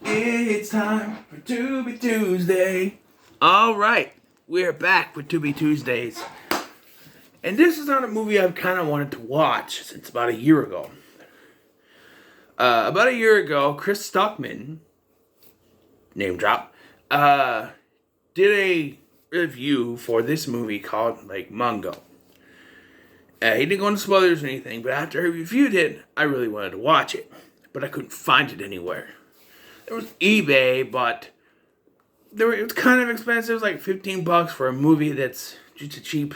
It's time for Tubi Tuesday. All right, we're back with Tubi Tuesdays, and this is not a movie I've kind of wanted to watch since about a year ago. About a year ago, Chris Stockman, name drop, did a review for this movie called Mungo. He didn't go into spoilers or anything, but after he reviewed it, I really wanted to watch it, but I couldn't find it anywhere. There was eBay, but it was kind of expensive. It was like $15 for a movie that's just a cheap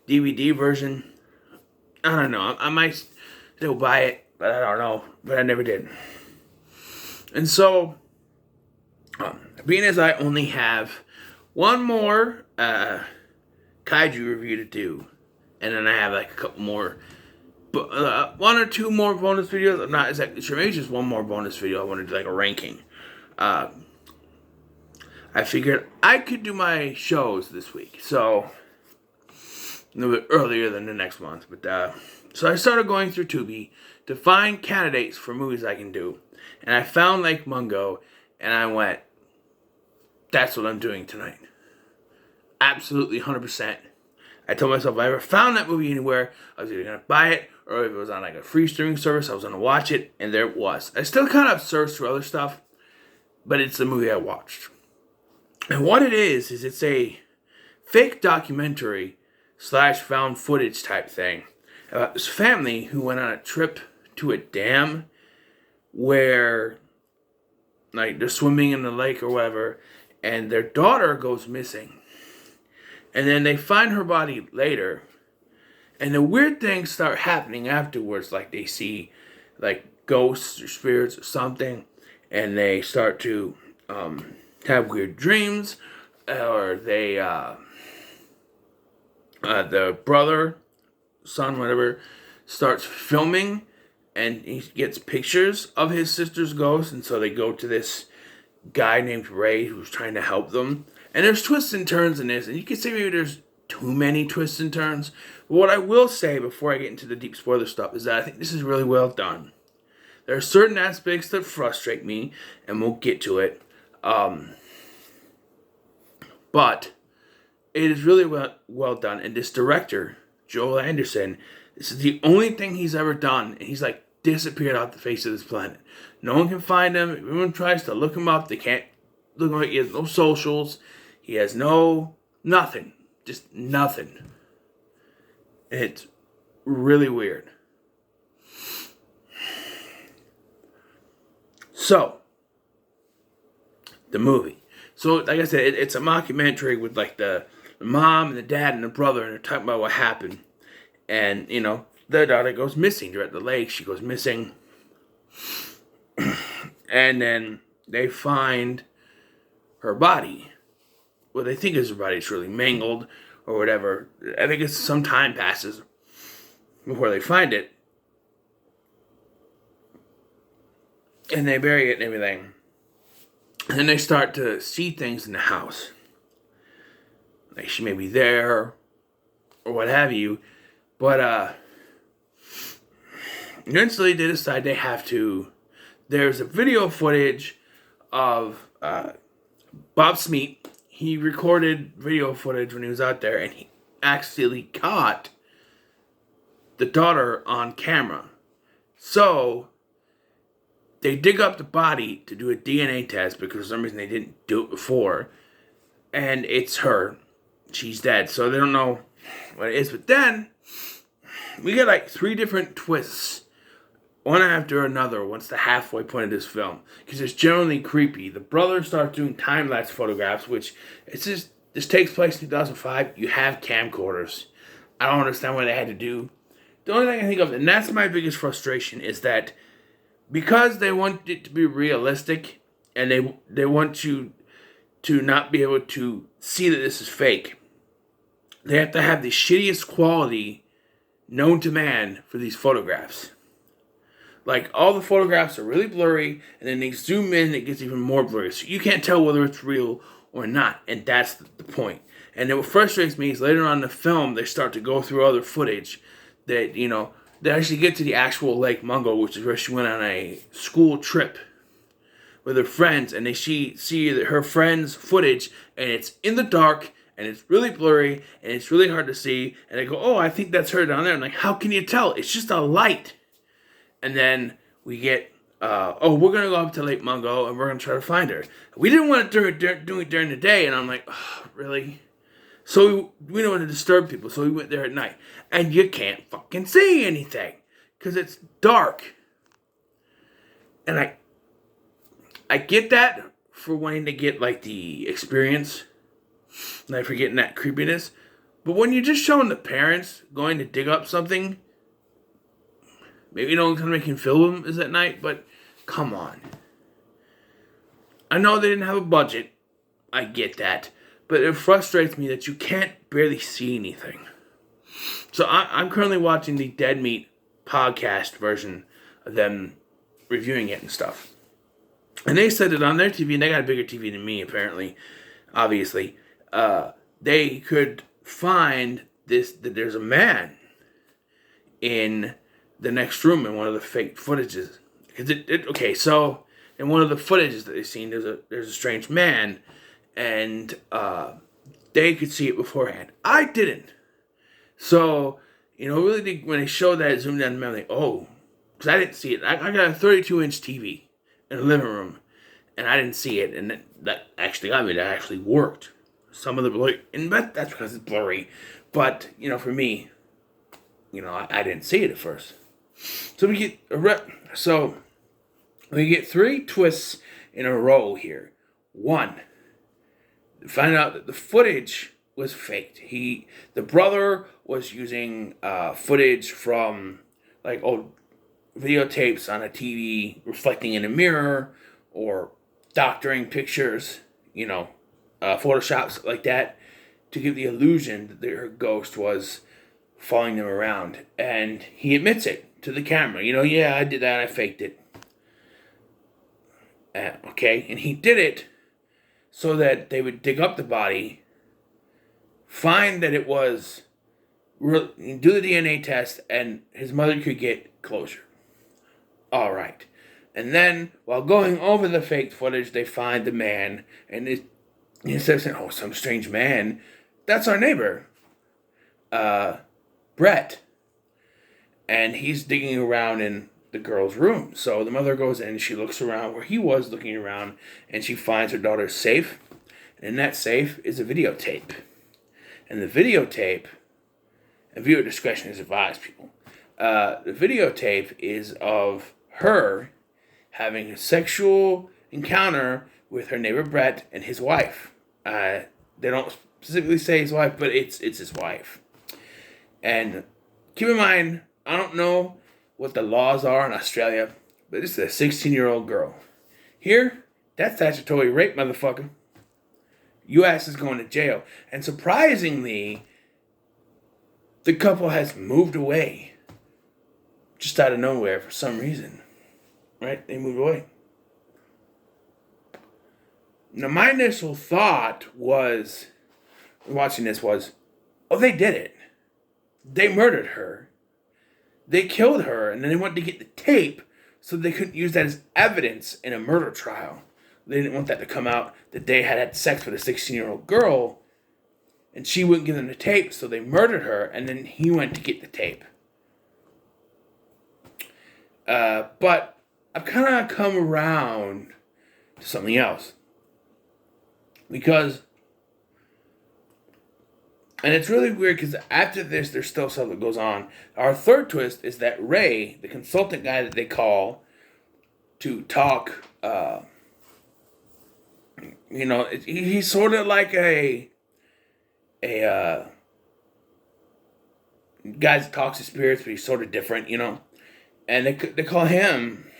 DVD version. I don't know. I might still buy it, but I don't know. But I never did. And so, being as I only have one more kaiju review to do, and then I have like a couple more, one or two more bonus videos. I'm not exactly sure. Maybe just one more bonus video. I want to do like a ranking. I figured I could do my shows this week, so a little bit earlier than the next month. But so I started going through Tubi to find candidates for movies I can do, and I found Mungo, and I went, "That's what I'm doing tonight." Absolutely, 100%. I told myself if I ever found that movie anywhere, I was either going to buy it, or if it was on like a free streaming service, I was going to watch it, and there it was. I still kind of searched for other stuff, but it's the movie I watched. And what it is it's a fake documentary / found footage type thing about this family who went on a trip to a dam where like they're swimming in the lake or whatever, and their daughter goes missing. And then they find her body later. And the weird things start happening afterwards. Like they see like ghosts or spirits or something. And they start to have weird dreams. Or they, the brother, son, whatever, starts filming. And he gets pictures of his sister's ghost. And so they go to this guy named Ray who's trying to help them. And there's twists and turns in this, and you could say maybe there's too many twists and turns. But what I will say before I get into the deep spoiler stuff is that I think this is really well done. There are certain aspects that frustrate me, and we'll get to it. But it is really well done. And this director, Joel Anderson, this is the only thing he's ever done, and he's like disappeared off the face of this planet. No one can find him. If everyone tries to look him up, they can't look him up. He has no socials. He has nothing. Just nothing. It's really weird. So, the movie. So, like I said, it's a mockumentary with like the mom and the dad and the brother, and they're talking about what happened. And, you know, their daughter goes missing. They're at the lake. She goes missing. And then they find her body. Well, they think it's her body. It's really mangled or whatever. I think it's some time passes before they find it. And they bury it and everything. And then they start to see things in the house. Like she may be there or what have you. But eventually they decide they have to. There's a video footage of Bob Smeet. He recorded video footage when he was out there, and he accidentally caught the daughter on camera. So they dig up the body to do a DNA test because for some reason they didn't do it before, and it's her. She's dead. So they don't know what it is. But then we get like 3 different twists, one after another, once the halfway point of this film. Because it's generally creepy. The brother starts doing time-lapse photographs, which it's just, this takes place in 2005. You have camcorders. I don't understand what they had to do. The only thing I think of, and that's my biggest frustration, is that because they want it to be realistic, and they want you to not be able to see that this is fake, they have to have the shittiest quality known to man for these photographs. Like, all the photographs are really blurry, and then they zoom in, and it gets even more blurry. So you can't tell whether it's real or not, and that's the point. And then what frustrates me is later on in the film, they start to go through other footage that, you know, they actually get to the actual Lake Mungo, which is where she went on a school trip with her friends, and they see her friends' footage, and it's in the dark, and it's really blurry, and it's really hard to see, and they go, oh, I think that's her down there. I'm like, how can you tell? It's just a light. And then we get, we're going to go up to Lake Mungo, and we're going to try to find her. We didn't want to do it during the day, and I'm like, oh, really? So we don't want to disturb people, so we went there at night. And you can't fucking see anything, because it's dark. And I get that for wanting to get, like, the experience, like, for getting that creepiness. But when you're just showing the parents going to dig up something, maybe you don't kind of make him film is at night, but come on. I know they didn't have a budget. I get that. But it frustrates me that you can't barely see anything. So I'm currently watching the Dead Meat podcast version of them reviewing it and stuff. And they said it on their TV, and they got a bigger TV than me, apparently, obviously. They could find that there's a man in the next room in one of the fake footages. Okay, so in one of the footages that they've seen, there's a strange man, and they could see it beforehand. I didn't. So, really, when they showed that, zoomed in, I'm like, oh, because I didn't see it. I got a 32-inch TV in the living room, and I didn't see it, and that actually got me. That actually worked. Some of the blurry, and that's because it's blurry. But for me, I didn't see it at first. So we get 3 twists in a row here. 1, find out that the footage was faked. The brother was using footage from like old videotapes on a TV, reflecting in a mirror, or doctoring pictures, photoshops like that, to give the illusion that her ghost was following them around. And he admits it to the camera. Yeah, I did that. I faked it. Okay, and he did it so that they would dig up the body, find that it was do the DNA test, and his mother could get closure. All right. And then, while going over the fake footage, they find the man, and instead of saying, oh, some strange man, that's our neighbor, Brett. And he's digging around in the girl's room. So the mother goes in, she looks around where he was looking around, and she finds her daughter's safe. And in that safe is a videotape. And the videotape, and viewer discretion is advised, people. The videotape is of her having a sexual encounter with her neighbor Brett and his wife. They don't specifically say his wife, but it's his wife. And keep in mind, I don't know what the laws are in Australia, but this is a 16-year-old girl. Here, that's statutory rape, motherfucker. U.S. is going to jail. And surprisingly, the couple has moved away. Just out of nowhere for some reason. Right? They moved away. Now, my initial thought was, watching this was, oh, they did it. They murdered her. They killed her, and then they wanted to get the tape so they couldn't use that as evidence in a murder trial. They didn't want that to come out that they had sex with a 16-year-old girl, and she wouldn't give them the tape, so they murdered her, and then he went to get the tape. But I've kind of come around to something else. Because, and it's really weird because after this, there's still stuff that goes on. Our third twist is that Ray, the consultant guy that they call to talk, he's sort of like a guy that talks to spirits, but he's sort of different, And they call him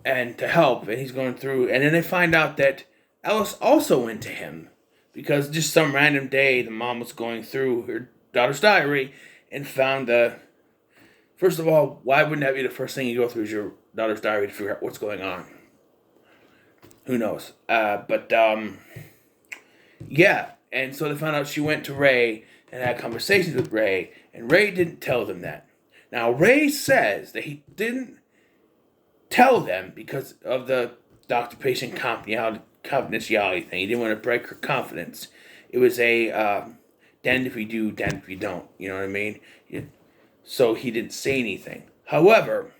and to help, and he's going through, and then they find out that Alice also went to him because just some random day the mom was going through her daughter's diary and found first of all, why wouldn't that be the first thing you go through is your daughter's diary to figure out what's going on? Who knows? Yeah, and so they found out she went to Ray and had conversations with Ray, and Ray didn't tell them that. Now, Ray says that he didn't tell them because of the doctor-patient confidentiality thing. He didn't want to break her confidence. It was a damned if you do, damned if you don't. You know what I mean? So he didn't say anything. However,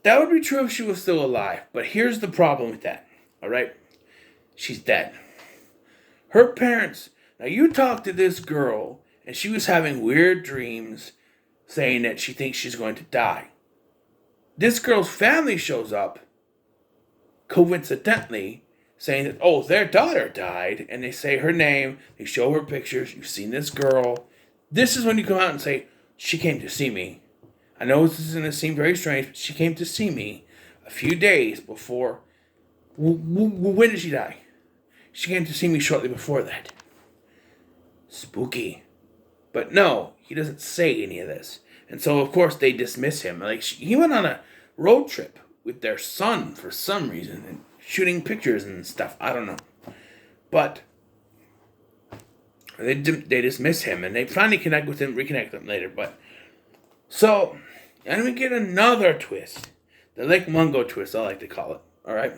that would be true if she was still alive. But here's the problem with that. All right? She's dead. Her parents... Now, you talk to this girl, and she was having weird dreams saying that she thinks she's going to die. This girl's family shows up, coincidentally, saying that, oh, their daughter died, and they say her name, they show her pictures, you've seen this girl. This is when you come out and say, she came to see me. I know this is going to seem very strange, but she came to see me a few days before. When did she die? She came to see me shortly before that. Spooky. But no, he doesn't say any of this. And so, of course, they dismiss him. Like, he went on a road trip with their son for some reason and shooting pictures and stuff. I don't know. But they dismiss him, and they finally reconnect with him later. But so, and we get another twist. The Lake Mungo twist, I like to call it. All right?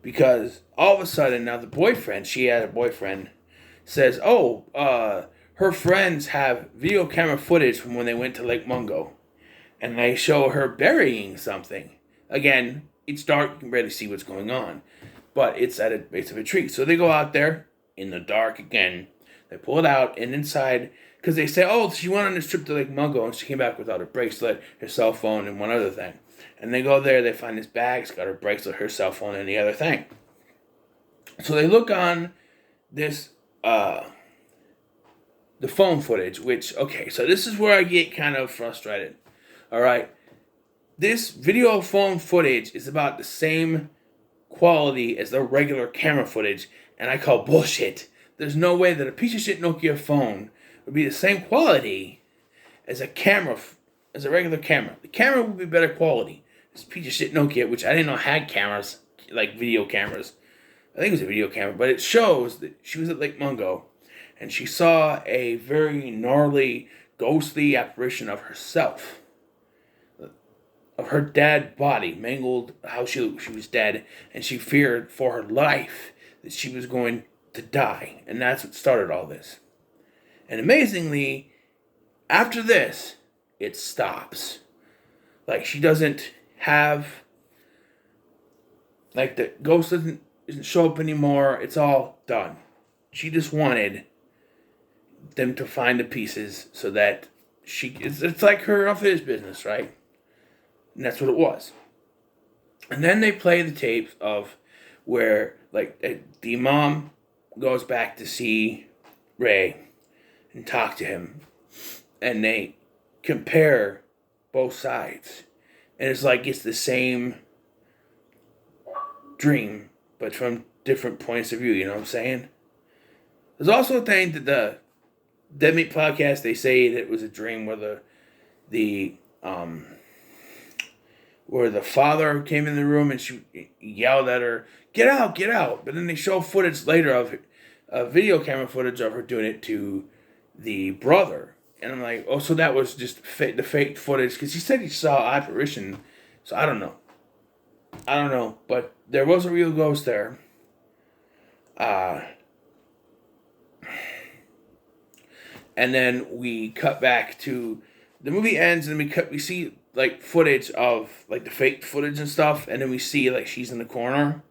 Because all of a sudden, now the boyfriend, she had a boyfriend, says, her friends have video camera footage from when they went to Lake Mungo. And they show her burying something. Again, it's dark, you can barely see what's going on. But it's at a base of a tree. So they go out there, in the dark again. They pull it out, and inside, because they say, she went on this trip to Lake Mungo, and she came back without her bracelet, her cell phone, and one other thing. And they go there, they find this bag, it's got her bracelet, her cell phone, and the other thing. So they look on this, the phone footage, which, okay, so this is where I get kind of frustrated. All right. This video phone footage is about the same quality as the regular camera footage, and I call bullshit. There's no way that a piece of shit Nokia phone would be the same quality as a camera, as a regular camera. The camera would be better quality. This piece of shit Nokia, which I didn't know had cameras, like video cameras. I think it was a video camera, but it shows that she was at Lake Mungo, and she saw a very gnarly, ghostly apparition of herself. Of her dead body, mangled, how she was dead, and she feared for her life that she was going to die. And that's what started all this. And amazingly, after this, it stops. Like, she doesn't have, like, the ghost doesn't show up anymore. It's all done. She just wanted them to find the pieces so that it's like her unfinished business, right? And that's what it was. And then they play the tapes of where, like, the mom goes back to see Ray and talk to him. And they compare both sides. And it's like it's the same dream, but from different points of view, you know what I'm saying? There's also a thing that the Dead Meat podcast, they say that it was a dream where where the father came in the room and she yelled at her, get out, get out. But then they show footage later of video camera footage of her doing it to the brother. And I'm like, so that was just the fake footage. Because he said he saw apparition. So I don't know. But there was a real ghost there. And then we cut back to... The movie ends and we see... like footage of like the fake footage and stuff, and then we see like she's in the corner.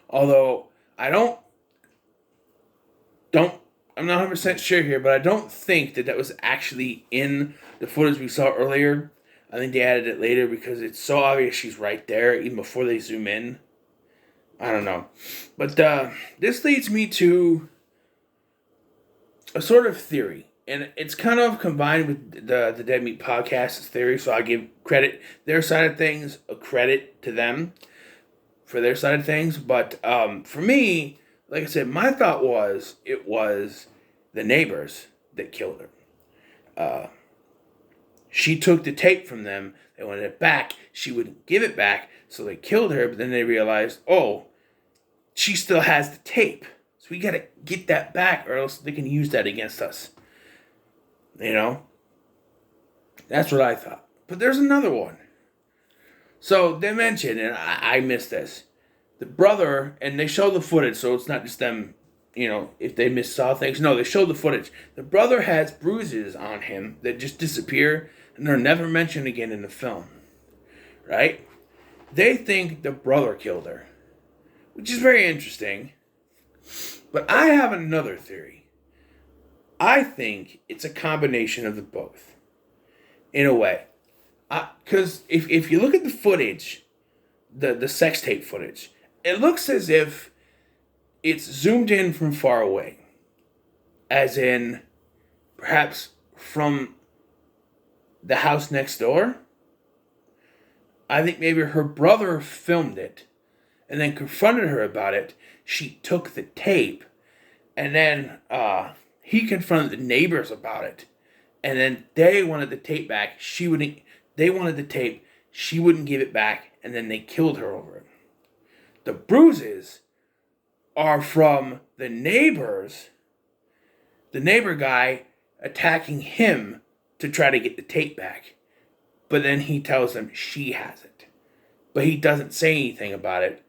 Although I'm not 100% sure here, but I don't think that was actually in the footage we saw earlier. I think they added it later because it's so obvious she's right there even before they zoom in. I don't know, but this leads me to a sort of theory. And it's kind of combined with the Dead Meat Podcast's theory, so I give their side of things, a credit to them for their side of things. But for me, like I said, my thought was it was the neighbors that killed her. She took the tape from them. They wanted it back. She wouldn't give it back, so they killed her. But then they realized, she still has the tape. So we got to get that back, or else they can use that against us. You know? That's what I thought. But there's another one. So they mentioned, and I missed this, the brother, and they show the footage, so it's not just them, if they saw things. No, they show the footage. The brother has bruises on him that just disappear, and they're never mentioned again in the film. Right? They think the brother killed her, which is very interesting. But I have another theory. I think it's a combination of the both, in a way. Because if you look at the footage, the sex tape footage, it looks as if it's zoomed in from far away. As in, perhaps from the house next door. I think maybe her brother filmed it and then confronted her about it. She took the tape, and then he confronted the neighbors about it. And then they wanted the tape back. They wanted the tape. She wouldn't give it back, and then they killed her over it. The bruises are from the neighbors. The neighbor guy attacking him to try to get the tape back. But then he tells them she has it. But he doesn't say anything about it,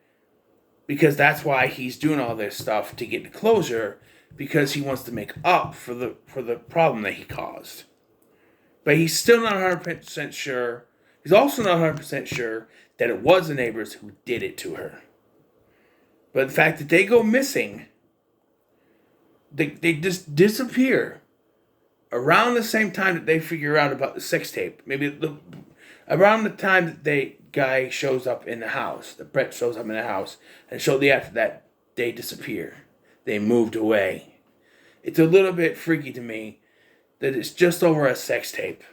because that's why he's doing all this stuff to get the closure, because he wants to make up for the problem that he caused. But he's still not 100% sure. He's also not 100% sure that it was the neighbors who did it to her. But the fact that they go missing, they just disappear around the same time that they figure out about the sex tape. Maybe around the time that the guy shows up in the house, that Brett shows up in the house, and shortly after that, they disappear. They moved away. It's a little bit freaky to me that it's just over a sex tape.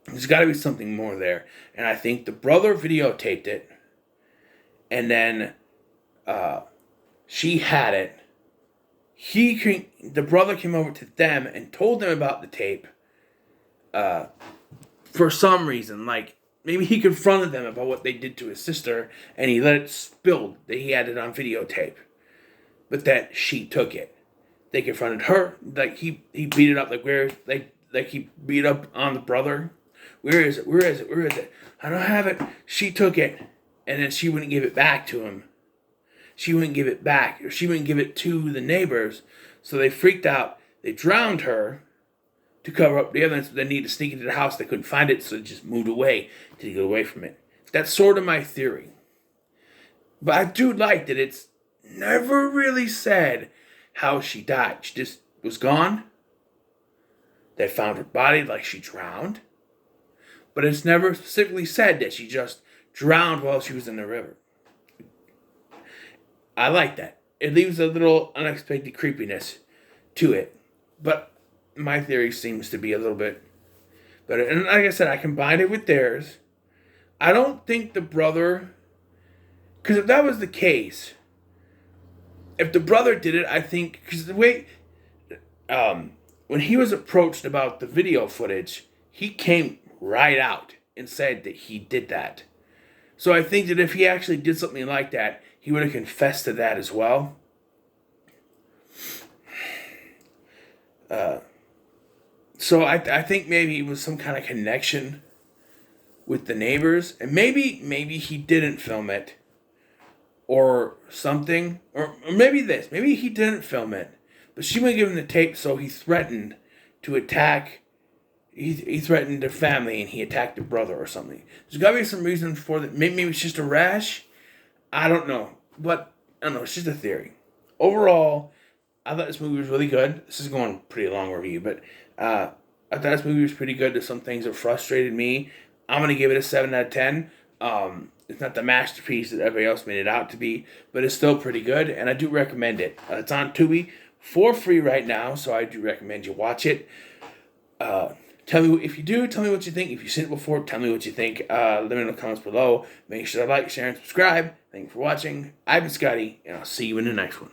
There's got to be something more there. And I think the brother videotaped it, and then she had it. The brother came over to them and told them about the tape for some reason. Like, maybe he confronted them about what they did to his sister, and he let it spill that he had it on videotape. But that she took it. They confronted her. Like, he beat it up. Like he beat up on the brother. Where is it? Where is it? Where is it? I don't have it. She took it. And then she wouldn't give it back to him. She wouldn't give it back. Or she wouldn't give it to the neighbors. So they freaked out. They drowned her to cover up the evidence. They needed to sneak into the house. They couldn't find it, so they just moved away to get away from it. That's sort of my theory. But I do like that it's never really said how she died. She just was gone. They found her body like she drowned. But it's never specifically said that she just drowned while she was in the river. I like that. It leaves a little unexpected creepiness to it. But my theory seems to be a little bit better. And like I said, I combined it with theirs. I don't think the brother... Because if that was the case, if the brother did it, I think... Because the way... when he was approached about the video footage, he came right out and said that he did that. So I think that if he actually did something like that, he would have confessed to that as well. So I think maybe it was some kind of connection with the neighbors. And maybe he didn't film it. Or something. Or maybe this. Maybe he didn't film it. But she wouldn't give him the tape, so he threatened to attack. He threatened their family, and he attacked the brother or something. There's got to be some reason for that. Maybe it's just a rash. I don't know. But, I don't know. It's just a theory. Overall, I thought this movie was really good. This is going a pretty long review, but I thought this movie was pretty good. There's some things that frustrated me. I'm going to give it a 7 out of 10. It's not the masterpiece that everybody else made it out to be, but it's still pretty good, and I do recommend it. It's on Tubi for free right now, so I do recommend you watch it. Tell me if you do. Tell me what you think. If you've seen it before, tell me what you think. Let me know in the comments below. Make sure to like, share, and subscribe. Thank you for watching. I've been Scotty, and I'll see you in the next one.